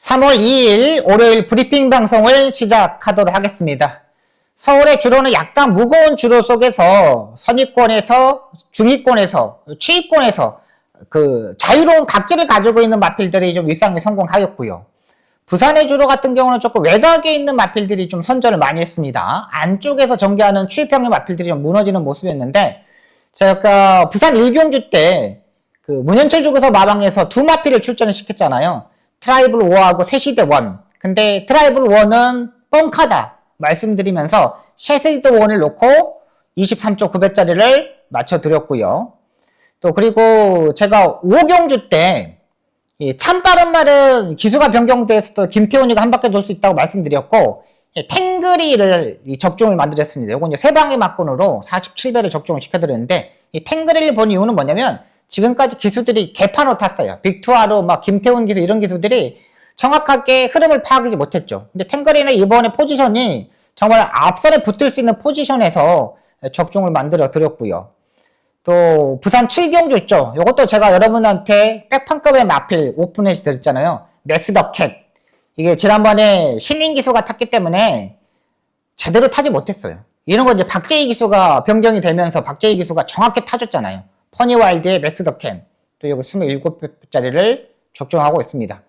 3월 2일 월요일 브리핑 방송을 시작하도록 하겠습니다. 서울의 주로는 약간 무거운 주로 속에서 선위권에서 중위권에서 최위권에서 자유로운 각지를 가지고 있는 마필들이 좀 일상에 성공하였고요. 부산의 주로 같은 경우는 조금 외곽에 있는 마필들이 좀 선전을 많이 했습니다. 안쪽에서 전개하는 추위평의 마필들이 좀 무너지는 모습이었는데, 제가 부산 1경주 때 문현철 주고서 마방에서 두 마필을 출전을 시켰잖아요. 트라이블 5하고 세시드 1. 근데 트라이블 1은 뻥카다 말씀드리면서 세시드 1을 놓고 23초 900짜리를 맞춰드렸고요. 또 그리고 제가 5경주 때 참 빠른 말은 기수가 변경돼서 김태훈이가 한 바퀴 돌 수 있다고 말씀드렸고, 탱그리를 적중을 만들었습니다. 요건 이제 세 방의 막건으로 47배를 적중을 시켜드렸는데, 이 탱그리를 본 이유는 뭐냐면 지금까지 기수들이 개판으로 탔어요. 빅투아로 막 김태훈 기수 이런 기수들이 정확하게 흐름을 파악하지 못했죠. 근데 탱그리는 이번에 포지션이 정말 앞선에 붙을 수 있는 포지션에서 적중을 만들어 드렸고요. 또 부산 7경주 있죠. 이것도 제가 여러분한테 백판급의 마필 오픈해서 드렸잖아요. 맥스 더 캣. 이게 지난번에 신인 기수가 탔기 때문에 제대로 타지 못했어요. 이런 건 이제 박재희 기수가 변경이 되면서 박재희 기수가 정확히 타줬잖아요. 퍼니와일드의 맥스 더 캔. 또 여기 27배짜리를 적중하고 있습니다.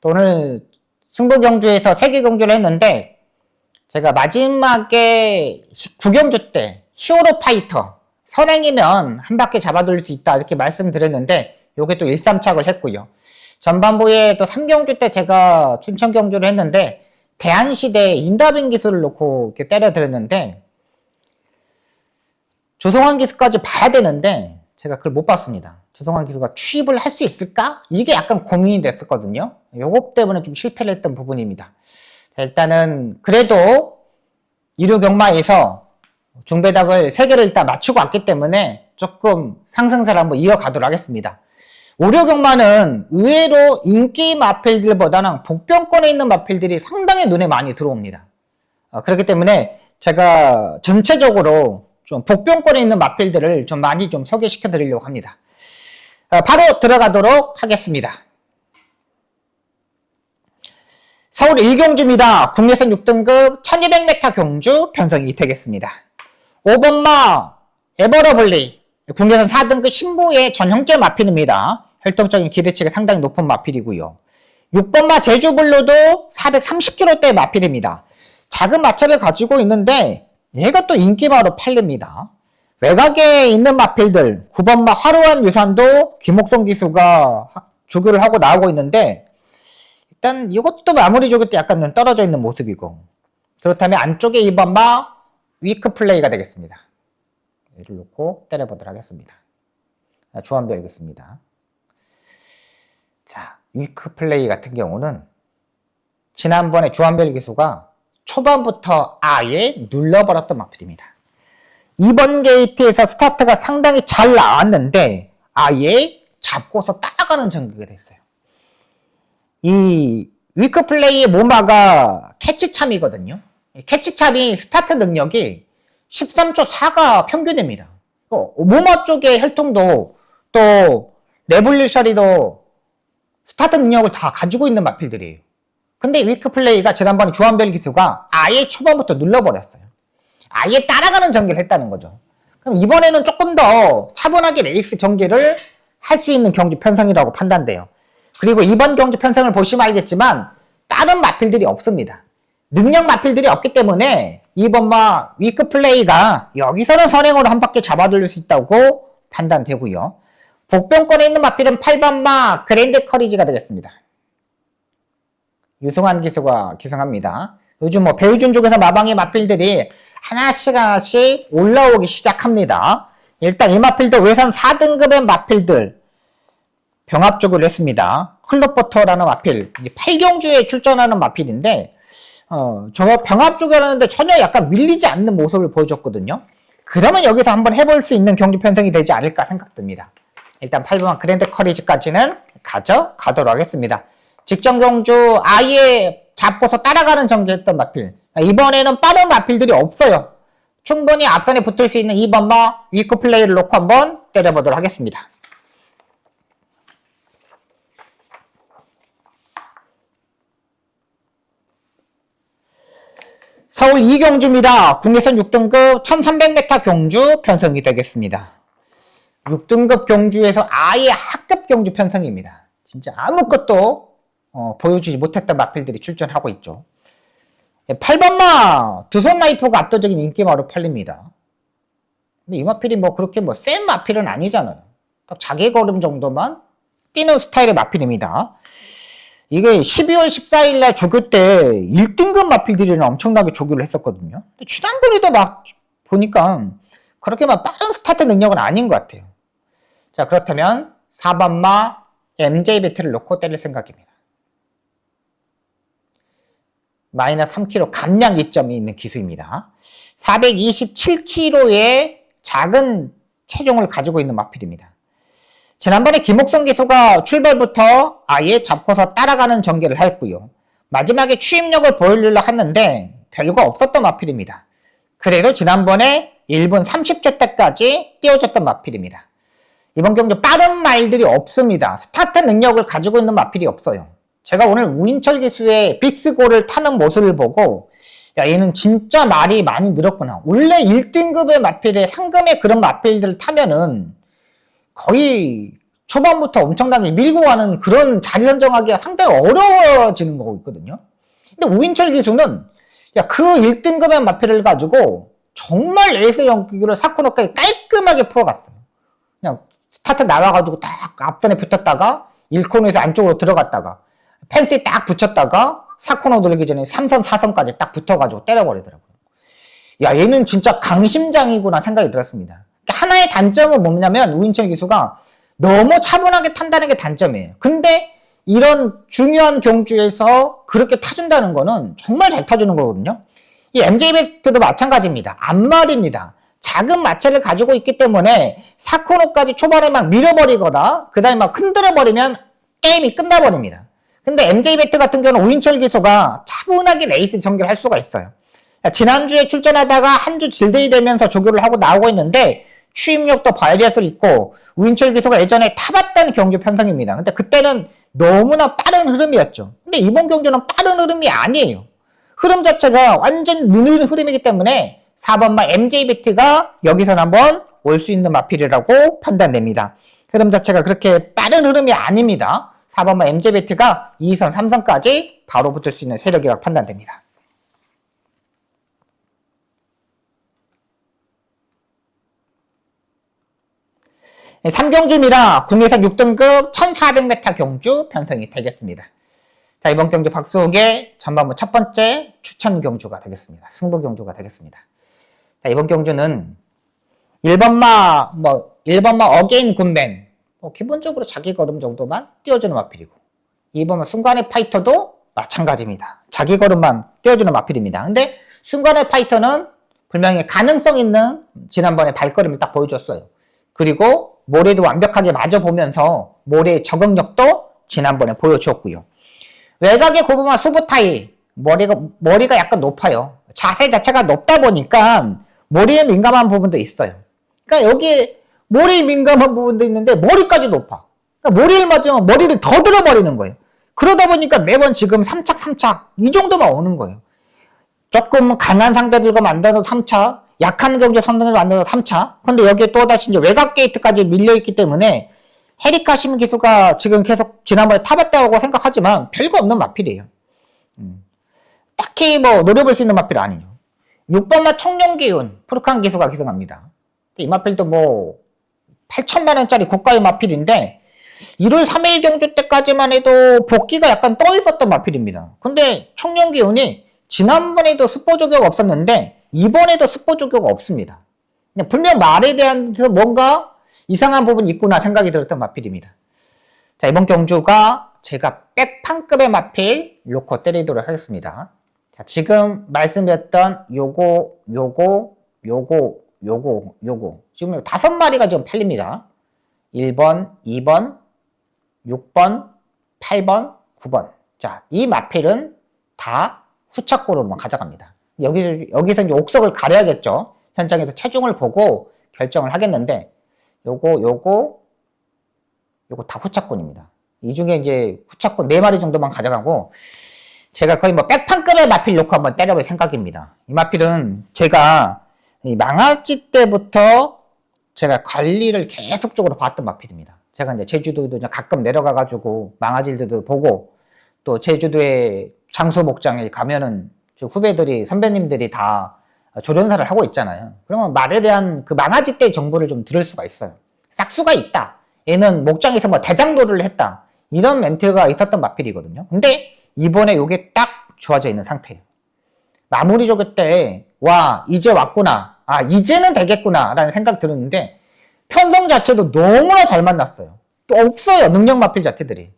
또 오늘 승부 경주에서 3개 경주를 했는데, 제가 마지막에 9경주 때 히어로 파이터 선행이면 한 바퀴 잡아돌릴 수 있다 이렇게 말씀드렸는데, 요게 또 1-3착을 했고요. 전반부에 또 3경주 때 제가 춘천 경주를 했는데 대한시대 인다빈 기술을 놓고 이렇게 때려드렸는데, 조성환 기수까지 봐야 되는데 제가 그걸 못 봤습니다. 조성환 기수가 취입을 할 수 있을까? 이게 약간 고민이 됐었거든요. 요것 때문에 좀 실패를 했던 부분입니다. 자, 일단은 그래도 1호 경마에서 중배닥을 3개를 일단 맞추고 왔기 때문에 조금 상승세를 한번 이어가도록 하겠습니다. 5호 경마는 의외로 인기 마필들보다는 복병권에 있는 마필들이 상당히 눈에 많이 들어옵니다. 그렇기 때문에 제가 전체적으로 좀 복병권에 있는 마필들을 좀 많이 좀 소개시켜 드리려고 합니다. 바로 들어가도록 하겠습니다. 서울 1경주입니다. 국내선 6등급 1200m 경주 편성이 되겠습니다. 5번마 에버러블리 국내선 4등급 신부의 전형제 마필입니다. 활동적인 기대치가 상당히 높은 마필이고요. 6번마 제주블루도 430kg대 마필입니다. 작은 마찰을 가지고 있는데 얘가 또 인기마로 팔립니다. 외곽에 있는 마필들 9번마 화려한 유산도 김옥성 기수가 조교를 하고 나오고 있는데, 일단 이것도 마무리 조교 때 약간 좀 떨어져 있는 모습이고, 그렇다면 안쪽에 2번마 위크 플레이가 되겠습니다. 얘를 놓고 때려보도록 하겠습니다. 조합도 알겠습니다. 자, 위크 플레이 같은 경우는 지난번에 조한별 기수가 초반부터 아예 눌러버렸던 마필입니다. 이번 게이트에서 스타트가 상당히 잘 나왔는데 아예 잡고서 따라가는 전개가 됐어요. 이 위크 플레이의 모마가 캐치참이거든요. 캐치참이 스타트 능력이 13초 4가 평균입니다. 모마 쪽의 혈통도 또 레볼루셔리도 스타트 능력을 다 가지고 있는 마필들이에요. 근데 위크 플레이가 지난번에 조한별 기수가 아예 초반부터 눌러버렸어요. 아예 따라가는 전개를 했다는 거죠. 그럼 이번에는 조금 더 차분하게 레이스 전개를 할 수 있는 경주 편성이라고 판단돼요. 그리고 이번 경주 편성을 보시면 알겠지만 다른 마필들이 없습니다. 능력 마필들이 없기 때문에 이번 위크 플레이가 여기서는 선행으로 한 바퀴 잡아돌릴 수 있다고 판단되고요. 복병권에 있는 마필은 8번마 그랜드 커리지가 되겠습니다. 유승환 기수가 기승합니다. 요즘 배우준 쪽에서 마방의 마필들이 하나씩 올라오기 시작합니다. 일단 이 마필도 외선 4등급의 마필들 병합 쪽을 했습니다. 클럽버터라는 마필, 8경주에 출전하는 마필인데, 저 병합 쪽에 하는데 전혀 약간 밀리지 않는 모습을 보여줬거든요. 그러면 여기서 한번 해볼 수 있는 경주 편성이 되지 않을까 생각됩니다. 일단 8번 그랜드 커리지까지는 가져가도록 하겠습니다. 직전 경주 아예 잡고서 따라가는 전개했던 마필. 이번에는 빠른 마필들이 없어요. 충분히 앞선에 붙을 수 있는 2번마 위크 플레이를 놓고 한번 때려보도록 하겠습니다. 서울 이경주입니다. 국내선 6등급 1300m 경주 편성이 되겠습니다. 6등급 경주에서 아예 하급 경주 편성입니다. 진짜 아무것도 보여주지 못했던 마필들이 출전하고 있죠. 8번마 두손 나이프가 압도적인 인기마로 팔립니다. 근데 이 마필이 그렇게 센 마필은 아니잖아요. 딱 자기 걸음 정도만 뛰는 스타일의 마필입니다. 이게 12월 14일 날 조교 때 1등급 마필들이랑 엄청나게 조교를 했었거든요. 근데 지난번에도 보니까 그렇게 빠른 스타트 능력은 아닌 것 같아요. 자, 그렇다면 4번마 MJ 배트를 놓고 때릴 생각입니다. 마이너스 3kg 감량 이점이 있는 기수입니다. 427kg의 작은 체중을 가지고 있는 마필입니다. 지난번에 김옥성 기수가 출발부터 아예 잡고서 따라가는 전개를 했고요. 마지막에 추임력을 보이려고 했는데 별거 없었던 마필입니다. 그래도 지난번에 1분 30초 때까지 띄워줬던 마필입니다. 이번 경주 빠른 말들이 없습니다. 스타트 능력을 가지고 있는 마필이 없어요. 제가 오늘 우인철 기수의 빅스고를 타는 모습을 보고 야, 얘는 진짜 말이 많이 늘었구나. 원래 1등급의 마필에 상금의 그런 마필들을 타면은 거의 초반부터 엄청나게 밀고 가는 그런 자리 선정하기가 상당히 어려워지는 거고 있거든요. 근데 우인철 기수는 그 1등급의 마필을 가지고 정말 레이스 연기를 4코너까지 깔끔하게 풀어갔어요. 그냥 스타트 나와가지고 딱 앞선에 붙었다가 1코너에서 안쪽으로 들어갔다가 펜스에 딱 붙였다가 4코너 돌리기 전에 3선, 4선까지 딱 붙어가지고 때려버리더라고요. 야, 얘는 진짜 강심장이구나 생각이 들었습니다. 하나의 단점은 뭐냐면 우인철 기수가 너무 차분하게 탄다는 게 단점이에요. 근데 이런 중요한 경주에서 그렇게 타준다는 거는 정말 잘 타주는 거거든요. 이 MJ 베스트도 마찬가지입니다. 앞말입니다. 작은 마찰을 가지고 있기 때문에 4코너까지 초반에 밀어버리거나 그 다음에 흔들어버리면 게임이 끝나버립니다. 근데 MJ 베스트 같은 경우는 우인철 기수가 차분하게 레이스 전개를 할 수가 있어요. 지난주에 출전하다가 한 주 질데이 되면서 조교를 하고 나오고 있는데 추임력도 바이러스를 있고 우인철 기수가 예전에 타봤던 경주 편성입니다. 근데 그때는 너무나 빠른 흐름이었죠. 근데 이번 경주는 빠른 흐름이 아니에요. 흐름 자체가 완전 느린 흐름이기 때문에 4번마 MJ 베트가 여기서 한번 올 수 있는 마필이라고 판단됩니다. 흐름 자체가 그렇게 빠른 흐름이 아닙니다. 4번마 MJ 베트가 2선, 3선까지 바로 붙을 수 있는 세력이라고 판단됩니다. 삼경주입니다. 국내선 6등급 1400m 경주 편성이 되겠습니다. 자, 이번 경주 박수욱의 전반부 첫 번째 추천 경주가 되겠습니다. 승부 경주가 되겠습니다. 자, 이번 경주는 1번마 어게인 굿맨 기본적으로 자기 걸음 정도만 띄워주는 마필이고 2번마 순간의 파이터도 마찬가지입니다. 자기 걸음만 띄워주는 마필입니다. 근데 순간의 파이터는 분명히 가능성 있는 지난번에 발걸음을 딱 보여줬어요. 그리고 모래도 완벽하게 맞아보면서 모래의 적응력도 지난번에 보여주었고요. 외곽의 고부마 수부타이 머리가 약간 높아요. 자세 자체가 높다 보니까 머리에 민감한 부분도 있어요. 그러니까 여기에 머리에 민감한 부분도 있는데 머리까지 높아. 그러니까 머리를 맞으면 머리를 더 들어버리는 거예요. 그러다 보니까 매번 지금 3착, 3착 이 정도만 오는 거예요. 조금 강한 상대들과 만나도 3차, 약한 경주 선수를 만나도 3차. 근데 여기에 또다시 이제 외곽 게이트까지 밀려있기 때문에 헤리카 시민 기수가 지금 계속 지난번에 타봤다고 생각하지만 별거 없는 마필이에요. 딱히 노려볼 수 있는 마필 아니죠. 6번마 청룡기운 푸르칸 기수가 기승합니다. 이 마필도 8천만원짜리 고가의 마필인데 1월 3일 경주 때까지만 해도 복귀가 약간 떠 있었던 마필입니다. 근데 청룡기운이 지난번에도 스포 조교가 없었는데 이번에도 스포 조교가 없습니다. 분명 말에 대한 뭔가 이상한 부분이 있구나 생각이 들었던 마필입니다. 자, 이번 경주가 제가 백판급의 마필 놓고 때리도록 하겠습니다. 자, 지금 말씀드렸던 요거 지금 5마리가 지금 팔립니다. 1번, 2번, 6번, 8번, 9번. 자, 이 마필은 다 후착고로 가져갑니다. 여기서 이제 옥석을 가려야겠죠. 현장에서 체중을 보고 결정을 하겠는데, 요거 다 후착권입니다. 이 중에 이제 후착권 4마리 정도만 가져가고, 제가 거의 뭐 백판급의 마필 놓고 한번 때려볼 생각입니다. 이 마필은 제가 이 망아지 때부터 제가 관리를 계속적으로 봤던 마필입니다. 제가 이제 제주도도 가끔 내려가가지고 망아지들도 보고 또 제주도에 장수 목장에 가면은 후배들이 선배님들이 다 조련사를 하고 있잖아요. 그러면 말에 대한 그 망아지 때 정보를 좀 들을 수가 있어요. 싹수가 있다. 얘는 목장에서 뭐 대장도를 했다. 이런 멘트가 있었던 마필이거든요. 근데 이번에 이게 딱 좋아져 있는 상태예요. 마무리 조교 때 와 이제 왔구나. 아 이제는 되겠구나 라는 생각 들었는데 편성 자체도 너무나 잘 만났어요. 또 없어요. 능력 마필 자체들이.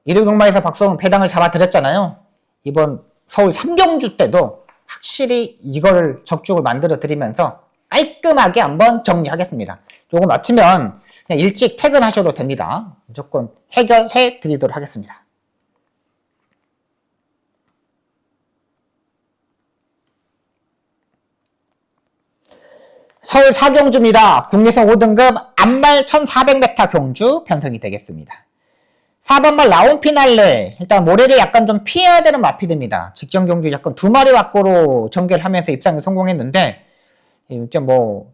1.6마에서 박성훈 배당을 잡아드렸잖아요. 이번 서울 삼경주 때도 확실히 이거를 적중을 만들어 드리면서 깔끔하게 한번 정리하겠습니다. 요거 마치면 그냥 일찍 퇴근하셔도 됩니다. 무조건 해결해 드리도록 하겠습니다. 서울 사경주입니다. 국내선 5등급 암말 1400m 경주 편성이 되겠습니다. 4번말 라운 피날레. 일단 모래를 약간 좀 피해야 되는 마필입니다. 직전 경주 약간 2마리 왁구로 전개하면서 입상에 성공했는데 이제 뭐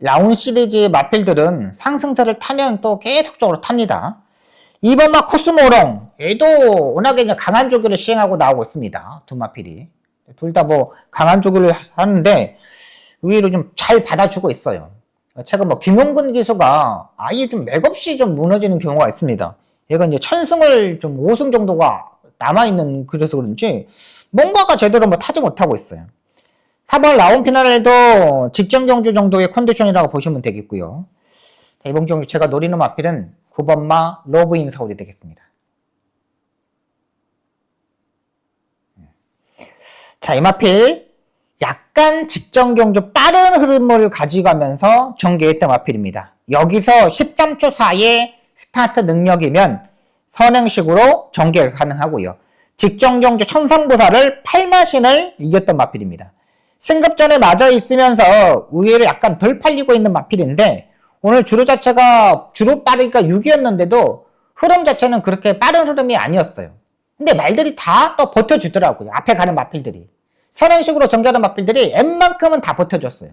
라운 시리즈 마필들은 상승세를 타면 또 계속적으로 탑니다. 2번말 코스모롱. 얘도 워낙에 이제 강한 조교를 시행하고 나오고 있습니다. 두 마필이. 둘 다 뭐 강한 조교를 하는데 의외로 좀 잘 받아주고 있어요. 최근 뭐 김용근 기수가 아예 좀 맥없이 좀 무너지는 경우가 있습니다. 얘가 이제 천승을 좀 5승 정도가 남아있는 그래서 그런지 뭔가가 제대로 뭐 타지 못하고 있어요. 4번 라운 피날레도 직전 경주 정도의 컨디션이라고 보시면 되겠고요. 자, 이번 경주 제가 노리는 마필은 9번마 러브인 서울이 되겠습니다. 자, 이 마필 약간 직전 경주 빠른 흐름을 가져가면서 전개했던 마필입니다. 여기서 13초 사이에 스타트 능력이면 선행식으로 전개가 가능하고요. 직전 경주 천상보살을 8마신을 이겼던 마필입니다. 승급전에 맞아 있으면서 의외로 약간 덜 팔리고 있는 마필인데 오늘 주로 자체가 주로 빠르기가 6이었는데도 흐름 자체는 그렇게 빠른 흐름이 아니었어요. 근데 말들이 다 또 버텨주더라고요. 앞에 가는 마필들이. 선행식으로 전개하는 마필들이 웬만큼은 다 버텨줬어요.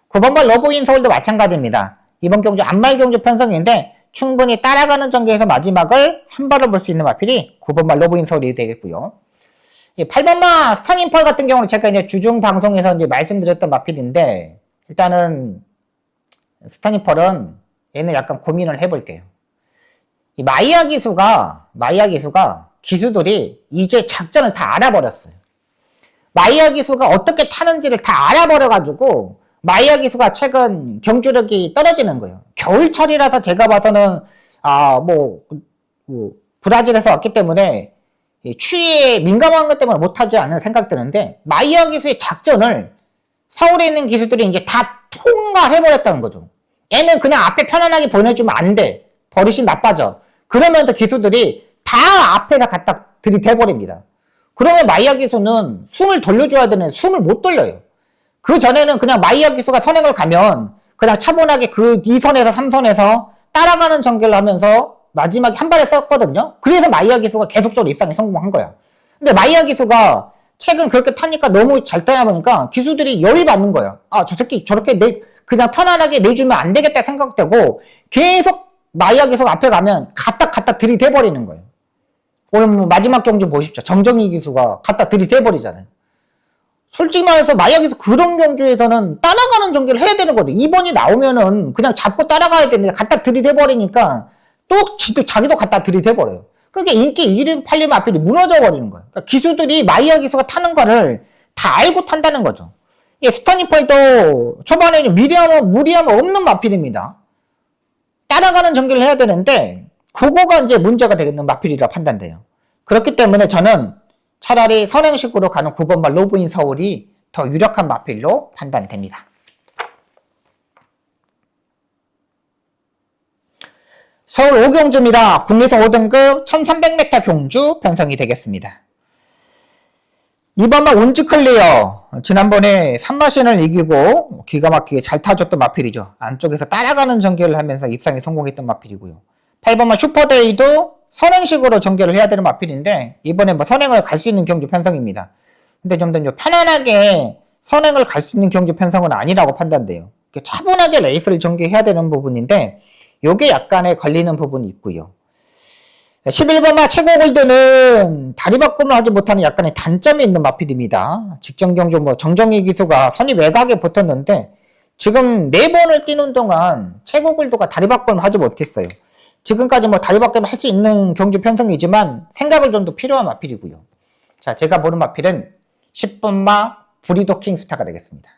9번발 러브인 서울도 마찬가지입니다. 이번 경주 암말 경주 편성인데 충분히 따라가는 전개에서 마지막을 한 발을 볼 수 있는 마필이 9번마 러브인 서울이 되겠고요. 8번마 스타님펄 같은 경우는 제가 이제 주중 방송에서 이제 말씀드렸던 마필인데 일단은 스타님펄은 얘는 약간 고민을 해볼게요. 이 마이야 기수가 기수들이 이제 작전을 다 알아버렸어요. 마이야 기수가 어떻게 타는지를 다 알아버려가지고 마이야 기수가 최근 경주력이 떨어지는 거예요. 겨울철이라서 제가 봐서는 브라질에서 왔기 때문에 추위에 민감한 것 때문에 못하지 않는 생각 드는데 마이야 기수의 작전을 서울에 있는 기수들이 이제 다 통과해버렸다는 거죠. 얘는 그냥 앞에 편안하게 보내주면 안 돼. 버릇이 나빠져. 그러면서 기수들이 다 앞에다 갖다 들이대버립니다. 그러면 마이야 기수는 숨을 돌려줘야 되는데 숨을 못 돌려요. 그 전에는 그냥 마이야 기수가 선행을 가면 그냥 차분하게 그 2선에서 3선에서 따라가는 전개를 하면서 마지막에 한 발에 썼거든요. 그래서 마이야 기수가 계속적으로 입상에 성공한 거야. 근데 마이야 기수가 최근 그렇게 타니까 너무 잘 타다 보니까 기수들이 열이 받는 거예요. 아, 저 새끼 저렇게 그냥 편안하게 내주면 안 되겠다 생각되고 계속 마이야 기수가 앞에 가면 갖다 들이대버리는 거예요. 오늘 뭐 마지막 경주 보십시오. 정정희 기수가 갖다 들이대버리잖아요. 솔직히 말해서 마이야 기수 그런 경주에서는 따라가는 전개를 해야 되는 거거든요. 2번이 나오면은 그냥 잡고 따라가야 되는데 갖다 들이대버리니까 또 자기도 갖다 들이대버려요. 그러니까 인기 1위 8위 마필이 무너져 버리는 거예요. 그러니까 기수들이 마이야 기수가 타는 거를 다 알고 탄다는 거죠. 스타니펄도 초반에 무리하면 없는 마필입니다. 따라가는 전개를 해야 되는데 그거가 이제 문제가 되는 마필이라 판단돼요. 그렇기 때문에 저는 차라리 선행식으로 가는 9번말 로브인 서울이 더 유력한 마필로 판단됩니다. 서울 5경주입니다. 국내선 5등급 1300m 경주 편성이 되겠습니다. 2번말 온즈클리어. 지난번에 3마신을 이기고 기가 막히게 잘 타줬던 마필이죠. 안쪽에서 따라가는 전개를 하면서 입상에 성공했던 마필이고요. 8번말 슈퍼데이도 선행식으로 전개를 해야 되는 마필인데 이번에 뭐 선행을 갈 수 있는 경주 편성입니다. 근데 좀 더 편안하게 선행을 갈 수 있는 경주 편성은 아니라고 판단돼요. 차분하게 레이스를 전개해야 되는 부분인데 요게 약간의 걸리는 부분이 있고요. 11번마 최고 골드는 다리 바꿈을 하지 못하는 약간의 단점이 있는 마필입니다. 직전 경주 뭐 정정희 기수가 선입 외곽에 붙었는데 지금 4번을 뛰는 동안 최고 골드가 다리 바꿈을 하지 못했어요. 지금까지 뭐 다리 바꿈을 할 수 있는 경주 편성이지만 생각을 좀 더 필요한 마필이고요. 자, 제가 보는 마필은 10번마 브리더 킹스타가 되겠습니다.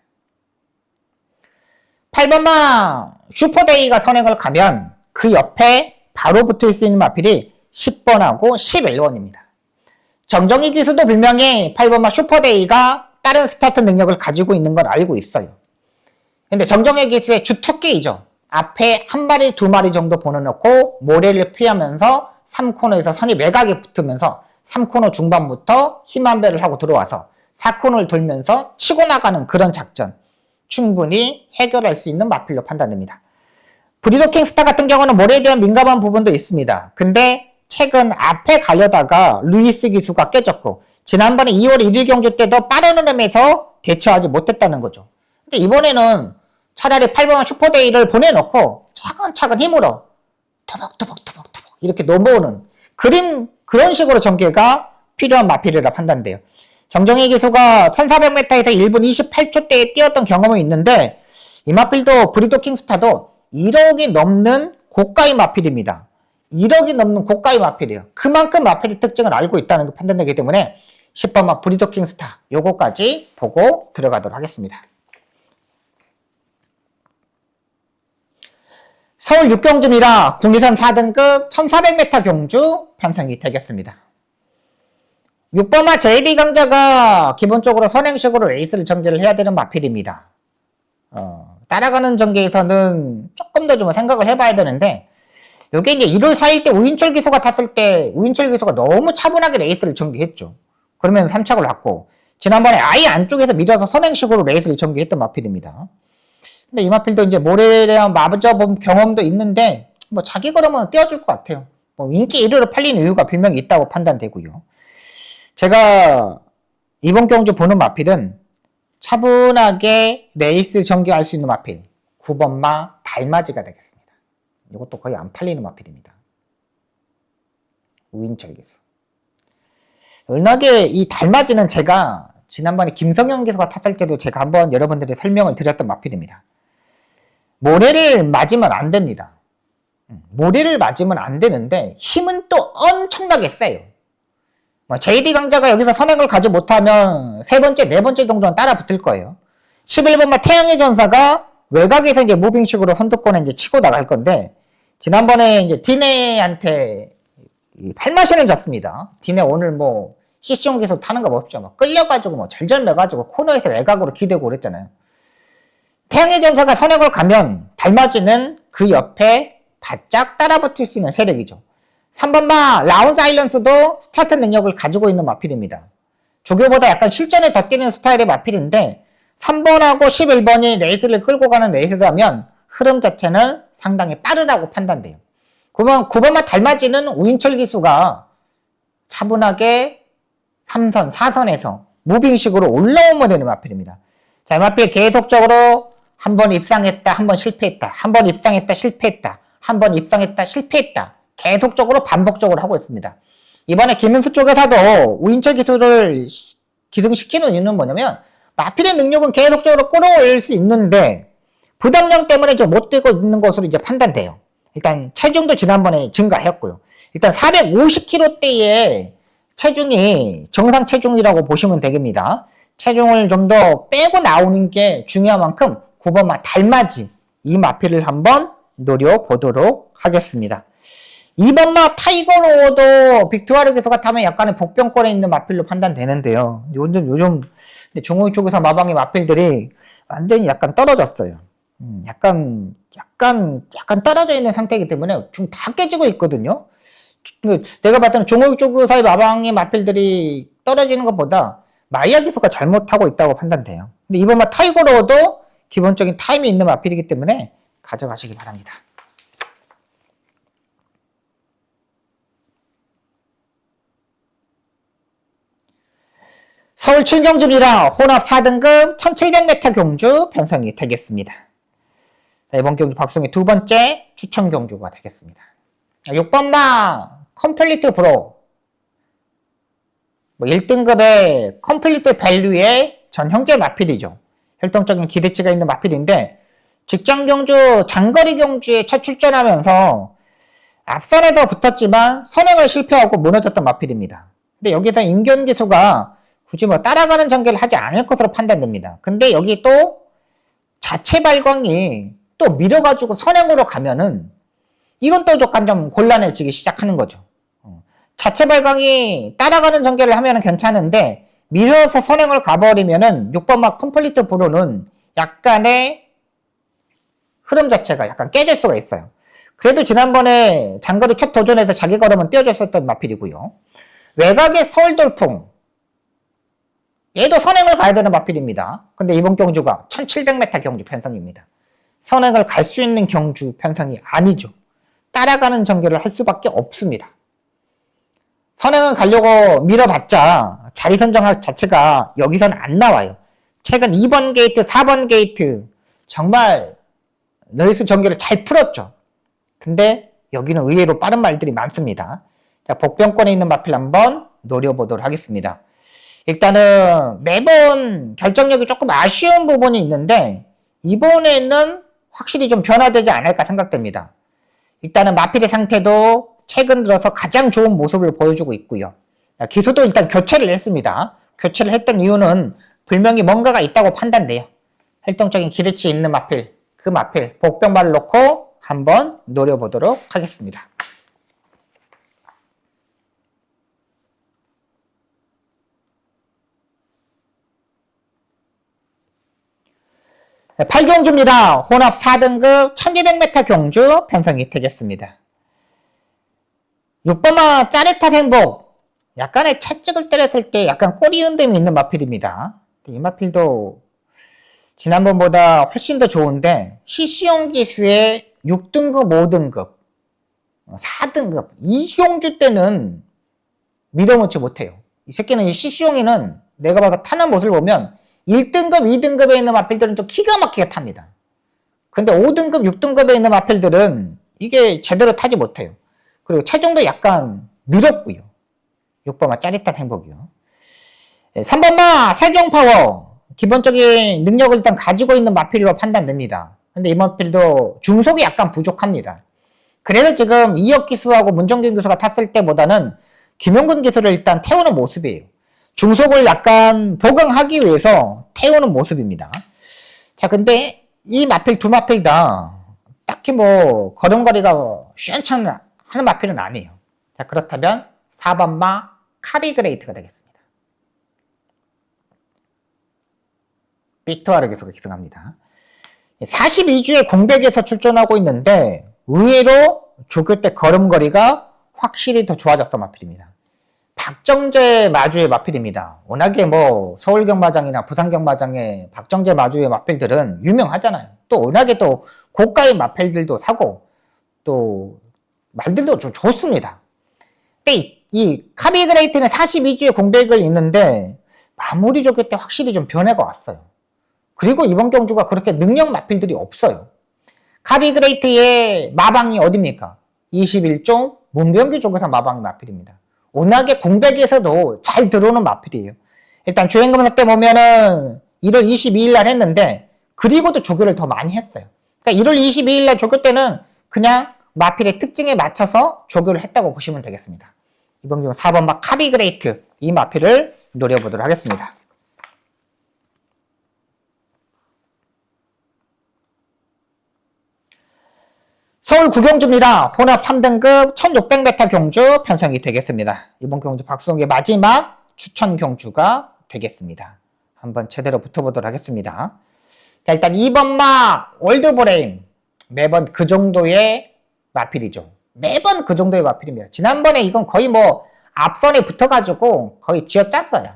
8번마 슈퍼데이가 선행을 가면 그 옆에 바로 붙을 수 있는 마필이 10번하고 11번입니다. 정정희 기수도 분명히 8번마 슈퍼데이가 다른 스타트 능력을 가지고 있는 걸 알고 있어요. 근데 정정희 기수의 주특기이죠. 앞에 한 마리, 두 마리 정도 보내놓고 모래를 피하면서 3코너에서 선이 외곽에 붙으면서 3코너 중반부터 힘 한 배를 하고 들어와서 4코너를 돌면서 치고 나가는 그런 작전 충분히 해결할 수 있는 마필로 판단됩니다. 브리더 킹스타 같은 경우는 모래에 대한 민감한 부분도 있습니다. 근데 최근 앞에 가려다가 루이스 기수가 깨졌고 지난번에 2월 1일 경주 때도 빠른 흐름에서 대처하지 못했다는 거죠. 근데 이번에는 차라리 8번 슈퍼데이를 보내놓고 차근차근 힘으로 투벅투벅투벅투벅 이렇게 넘어오는 그런 식으로 전개가 필요한 마필이라 판단돼요. 정정희 기수가 1400m에서 1분 28초대에 뛰었던 경험이 있는데 이 마필도 브리더 킹스타도 1억이 넘는 고가의 마필입니다. 1억이 넘는 고가의 마필이에요. 그만큼 마필의 특징을 알고 있다는 게 판단되기 때문에 10번 브리더 킹스타 요거까지 보고 들어가도록 하겠습니다. 서울 6경주미라 국리선 4등급 1400m 경주 편성이 되겠습니다. 6번마 JD 강자가 기본적으로 선행식으로 레이스를 전개를 해야 되는 마필입니다. 따라가는 전개에서는 조금 더 좀 생각을 해봐야 되는데 이게 이제 1월 4일 때 우인철 기수가 탔을 때 우인철 기수가 너무 차분하게 레이스를 전개했죠. 그러면 3착을 났고 지난번에 아예 안쪽에서 밀어서 선행식으로 레이스를 전개했던 마필입니다. 근데 이 마필도 이제 모래에 대한 맞아본 경험도 있는데 뭐 자기 걸으면 띄워줄 것 같아요. 뭐 인기 1위로 팔리는 이유가 분명히 있다고 판단되고요. 제가 이번 경주 보는 마필은 차분하게 레이스 전개할 수 있는 마필 9번마 달맞이가 되겠습니다. 이것도 거의 안 팔리는 마필입니다. 우인철 기수. 워낙에 이 달맞이는 제가 지난번에 김성현 기수가 탔을 때도 제가 한번 여러분들이 설명을 드렸던 마필입니다. 모래를 맞으면 안 됩니다. 모래를 맞으면 안 되는데 힘은 또 엄청나게 세요. JD 강자가 여기서 선행을 가지 못하면 세 번째, 네 번째 정도는 따라 붙을 거예요. 11번마 태양의 전사가 외곽에서 이제 무빙식으로 선두권에 이제 치고 나갈 건데 지난번에 이제 디네한테 팔마신을 졌습니다. 디네 오늘 뭐 CC용 계속 타는 거 봅시다. 막 끌려가지고 뭐 절절매가지고 코너에서 외곽으로 기대고 그랬잖아요. 태양의 전사가 선행을 가면 달맞이는 그 옆에 바짝 따라붙을 수 있는 세력이죠. 3번마 라운 사일런스도 스타트 능력을 가지고 있는 마필입니다. 조교보다 약간 실전에 더 뛰는 스타일의 마필인데 3번하고 11번이 레이스를 끌고 가는 레이스라면 흐름 자체는 상당히 빠르다고 판단돼요. 그러면 9번마 달맞이는 우인철 기수가 차분하게 3선, 4선에서 무빙식으로 올라오면 되는 마필입니다. 자, 이 마필 계속적으로 한 번 입상했다, 한 번 실패했다, 한 번 입상했다, 실패했다, 한 번 입상했다, 실패했다. 계속적으로 반복적으로 하고 있습니다. 이번에 김은수 쪽에서도 우인철 기수를 기승시키는 이유는 뭐냐면 마필의 능력은 계속적으로 끌어올릴 수 있는데 부담량 때문에 좀 못 뛰고 있는 것으로 이제 판단돼요. 일단 체중도 지난번에 증가했고요. 일단 450kg대의 체중이 정상 체중이라고 보시면 되겠습니다. 체중을 좀 더 빼고 나오는 게 중요한 만큼 9번마 달맞이 이 마필을 한번 노려보도록 하겠습니다. 2번마 타이거로도 빅토리아 기수가 타면 약간의 복병권에 있는 마필로 판단되는데요. 요즘 종호이 쪽에서 마방의 마필들이 완전히 약간 떨어졌어요. 약간 떨어져 있는 상태이기 때문에 좀 다 깨지고 있거든요. 내가 봤을 때는 종호이 쪽에서의 마방의 마필들이 떨어지는 것보다 마이야 기수가 잘못하고 있다고 판단돼요. 근데 2번마 타이거로도 기본적인 타임이 있는 마필이기 때문에 가져가시기 바랍니다. 서울 7경주입니다. 혼합 4등급 1700m 경주 편성이 되겠습니다. 자, 이번 경주 박송의 두 번째 추천 경주가 되겠습니다. 6번마 컴플리트 브로 1등급의 컴플리트 밸류의 전 형제 마필이죠. 혈통적인 기대치가 있는 마필인데 직전 경주, 장거리 경주에 첫 출전하면서 앞선에서 붙었지만 선행을 실패하고 무너졌던 마필입니다. 근데 여기서 인견기수가 굳이 따라가는 전개를 하지 않을 것으로 판단됩니다. 근데 여기 또 자체 발광이 또 밀어가지고 선행으로 가면은 이건 또 약간 좀 곤란해지기 시작하는 거죠. 자체 발광이 따라가는 전개를 하면은 괜찮은데 밀어서 선행을 가버리면은 6번마 컴플리트 브로는 약간의 흐름 자체가 약간 깨질 수가 있어요. 그래도 지난번에 장거리 첫 도전에서 자기 걸음은 띄워줬었던 마필이고요. 외곽의 서울돌풍 얘도 선행을 가야 되는 마필입니다. 근데 이번 경주가 1700m 경주 편성입니다. 선행을 갈 수 있는 경주 편성이 아니죠. 따라가는 전개를 할 수밖에 없습니다. 선행을 가려고 밀어봤자 자리 선정 자체가 여기서는 안 나와요. 최근 2번 게이트, 4번 게이트 정말 레이스 전개를 잘 풀었죠. 근데 여기는 의외로 빠른 말들이 많습니다. 자, 복병권에 있는 마필 한번 노려보도록 하겠습니다. 일단은 매번 결정력이 조금 아쉬운 부분이 있는데 이번에는 확실히 좀 변화되지 않을까 생각됩니다. 일단은 마필의 상태도 최근 들어서 가장 좋은 모습을 보여주고 있고요. 기수도 일단 교체를 했습니다. 교체를 했던 이유는 분명히 뭔가가 있다고 판단돼요. 활동적인 기대치 있는 마필, 그 마필 복병발을 놓고 한번 노려보도록 하겠습니다. 네, 8경주입니다. 혼합 4등급 1200m 경주 편성이 되겠습니다. 6번마 짜릿한 행복 약간의 채찍을 때렸을 때 약간 꼬리 흔듦이 있는 마필입니다. 이 마필도 지난번보다 훨씬 더 좋은데 CC용 기수의 6등급, 5등급, 4등급 이 경주 때는 믿어먹지 못해요. 이 새끼는 이 CC용이는 내가 봐서 타는 모습을 보면 1등급, 2등급에 있는 마필들은 또 기가 막히게 탑니다. 근데 5등급, 6등급에 있는 마필들은 이게 제대로 타지 못해요. 그리고 체중도 약간 늘었고요. 6번마 짜릿한 행복이요. 3번마 세종파워 기본적인 능력을 일단 가지고 있는 마필로 판단됩니다. 근데 이 마필도 중속이 약간 부족합니다. 그래서 지금 이혁 기수하고 문정균 기수가 탔을 때보다는 김용근 기수를 일단 태우는 모습이에요. 중속을 약간 보강하기 위해서 태우는 모습입니다. 자, 근데 이 마필 두 마필 다 딱히 걸음걸이가 시원찮은 하는 마필은 아니에요. 자, 그렇다면 4번마 카비그레이트가 되겠습니다. 빅토아르 기수가 기승합니다. 42주의 공백에서 출전하고 있는데 의외로 조교 때 걸음걸이가 확실히 더 좋아졌던 마필입니다. 박정재 마주의 마필입니다. 워낙에 서울 경마장이나 부산 경마장의 박정재 마주의 마필들은 유명하잖아요. 또 워낙에 또 고가의 마필들도 사고 또 말들도 좀 좋습니다. 근데 이 카비그레이트는 42주의 공백을 있는데 마무리 조교 때 확실히 좀 변화가 왔어요. 그리고 이번 경주가 그렇게 능력 마필들이 없어요. 카비그레이트의 마방이 어딥니까? 21종 문병기 쪽에서 마방이 마필입니다. 워낙에 공백에서도 잘 들어오는 마필이에요. 일단 주행검사 때 보면은 1월 22일 날 했는데 그리고도 조교를 더 많이 했어요. 그러니까 1월 22일 날 조교 때는 그냥 마필의 특징에 맞춰서 조교를 했다고 보시면 되겠습니다. 이번 경우 4번마 카비그레이트 이 마필을 노려보도록 하겠습니다. 서울 9경주입니다. 혼합 3등급 1600m 경주 편성이 되겠습니다. 이번 경주 박수홍의 마지막 추천 경주가 되겠습니다. 한번 제대로 붙어보도록 하겠습니다. 자, 일단 2번마 올드브레임 매번 그 정도의 마필이죠. 매번 그 정도의 마필입니다. 지난번에 이건 거의 앞선에 붙어가지고 거의 쥐어짰어요.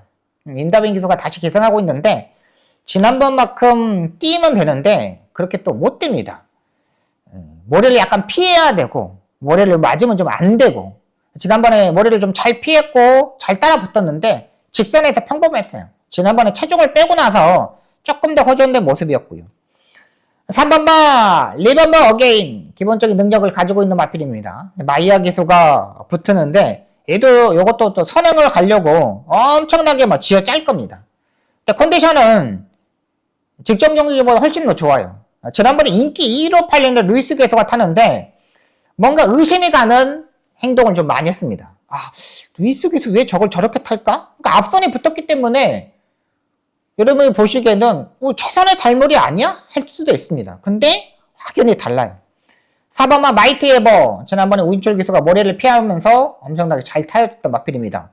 인더빈 기수가 다시 계승하고 있는데 지난번만큼 뛰면 되는데 그렇게 또 못 뜁니다. 모래를 약간 피해야 되고 모래를 맞으면 좀 안 되고 지난번에 모래를 좀 잘 피했고 잘 따라 붙었는데 직선에서 평범했어요. 지난번에 체중을 빼고 나서 조금 더 호전된 모습이었고요. 3번마 리범버 어게인 기본적인 능력을 가지고 있는 마필입니다. 마이야 기수가 붙으는데 얘도 요것도 또 선행을 가려고 엄청나게 막 쥐어 짤 겁니다. 근데 컨디션은 직전 경기보다 훨씬 더 좋아요. 지난번에 인기 1호 팔리는 루이스 기수가 타는데 뭔가 의심이 가는 행동을 좀 많이 했습니다. 루이스 기수 왜 저걸 저렇게 탈까? 그러니까 앞선에 붙었기 때문에 여러분이 보시기에는 최선의 달물이 아니야? 할 수도 있습니다. 근데 확연히 달라요. 4번마 마이티 에버 지난번에 우인철 기수가 모래를 피하면서 엄청나게 잘 타였던 마필입니다.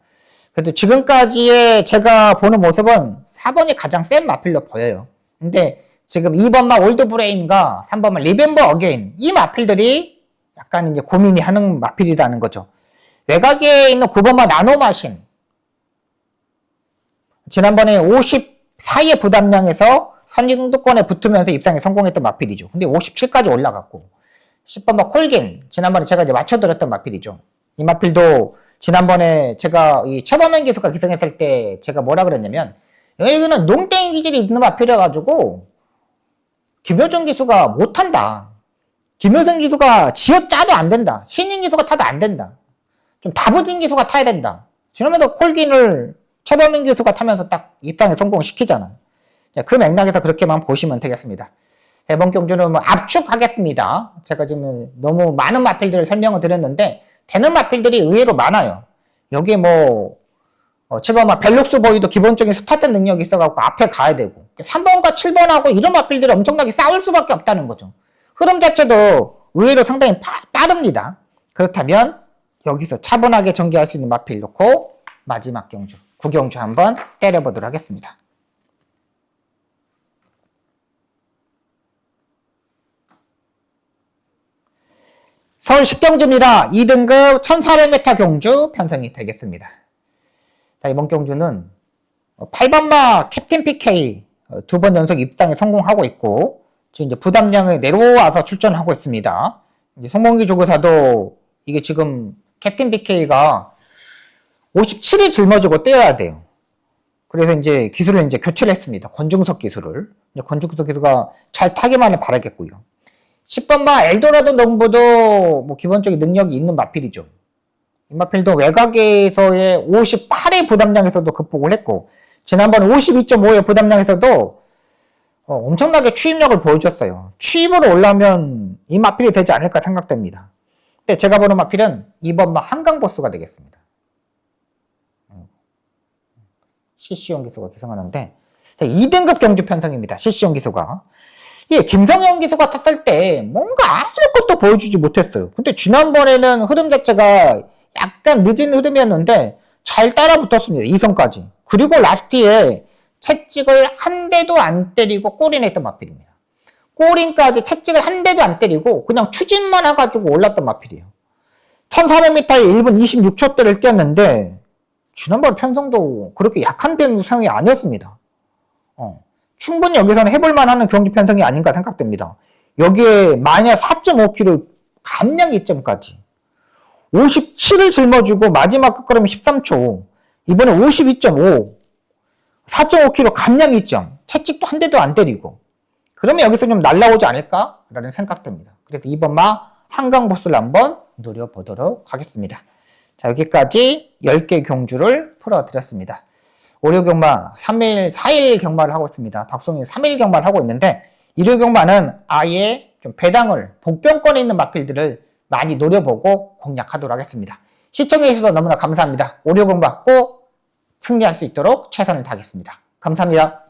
그래도 지금까지의 제가 보는 모습은 4번이 가장 센 마필로 보여요. 근데 지금 2번마 올드브레인과 3번마 리멤버 어게인 이 마필들이 약간 이제 고민이 하는 마필이라는 거죠. 외곽에 있는 9번마 나노마신 지난번에 54의 부담량에서 선진동권에 붙으면서 입상에 성공했던 마필이죠. 근데 57까지 올라갔고 10번마 콜긴 지난번에 제가 이제 맞춰드렸던 마필이죠. 이 마필도 지난번에 제가 이 최범현 기수가 기승했을 때 제가 뭐라 그랬냐면 여기는 농땡이 기질이 있는 마필이어가지고 김효정 기수가 못한다. 김효정 기수가 지어짜도 안 된다. 신인 기수가 타도 안 된다. 좀 다부진 기수가 타야 된다. 지난번에 콜긴을 최범현 기수가 타면서 딱 입상에 성공시키잖아. 그 맥락에서 그렇게만 보시면 되겠습니다. 이번 경주는 뭐 압축하겠습니다. 제가 지금 너무 많은 마필들을 설명을 드렸는데 되는 마필들이 의외로 많아요. 여기에 뭐 7번마 벨룩스 보이도 기본적인 스타트 능력이 있어갖고 앞에 가야 되고 3번과 7번하고 이런 마필들이 엄청나게 싸울 수밖에 없다는 거죠. 흐름 자체도 의외로 상당히 빠릅니다. 그렇다면 여기서 차분하게 전개할 수 있는 마필 놓고 마지막 경주, 구경주 한번 때려보도록 하겠습니다. 서울 10경주입니다. 2등급 1400m 경주 편성이 되겠습니다. 자, 이번 경주는 8번마 캡틴 PK 2번 연속 입상에 성공하고 있고 지금 이제 부담량을 내려와서 출전하고 있습니다. 이제 성공기 조교사도 이게 지금 캡틴 PK가 57일 짊어지고 떼어야 돼요. 그래서 이제 기술을 이제 교체를 했습니다. 권중석 기술을. 권중석 기수가 잘 타기만을 바라겠고요. 10번마 엘도라도 농부도 뭐 기본적인 능력이 있는 마필이죠. 이 마필도 외곽에서의 58의 부담량에서도 극복을 했고 지난번 52.5의 부담량에서도 엄청나게 추입력을 보여줬어요. 추입으로 올라오면 이 마필이 되지 않을까 생각됩니다. 근데 제가 보는 마필은 2번마 한강보스가 되겠습니다. CC용 기수가 기승하는데 2등급 경주 편성입니다. CC용 기수가. 예, 김성현 기수가 탔을 때 뭔가 아무것도 보여주지 못했어요. 근데 지난번에는 흐름 자체가 약간 늦은 흐름이었는데 잘 따라 붙었습니다. 2선까지. 그리고 라스트에 채찍을 한 대도 안 때리고 골인했던 마필입니다. 골인까지 채찍을 한 대도 안 때리고 그냥 추진만 해가지고 올랐던 마필이에요. 1400m에 1분 26초대를 뛰었는데 지난번 편성도 그렇게 약한 편성이 아니었습니다. 충분히 여기서는 해볼만 하는 경기 편성이 아닌가 생각됩니다. 여기에 만약 4.5km 감량 2점까지 57을 짊어지고 마지막 끝걸음이 13초 이번에 52.5 4.5km 감량 2점 채찍도 한 대도 안 때리고 그러면 여기서 좀 날라오지 않을까라는 생각됩니다. 그래서 이번마 한강보스를 한번 노려보도록 하겠습니다. 자, 여기까지 10개 경주를 풀어드렸습니다. 월요 경마 3일, 4일 경마를 하고 있습니다. 박송일 3일 경마를 하고 있는데 일요 경마는 아예 좀 배당을 복병권에 있는 마필들을 많이 노려보고 공략하도록 하겠습니다. 시청해주셔서 너무나 감사합니다. 월요 경마 꼭 승리할 수 있도록 최선을 다하겠습니다. 감사합니다.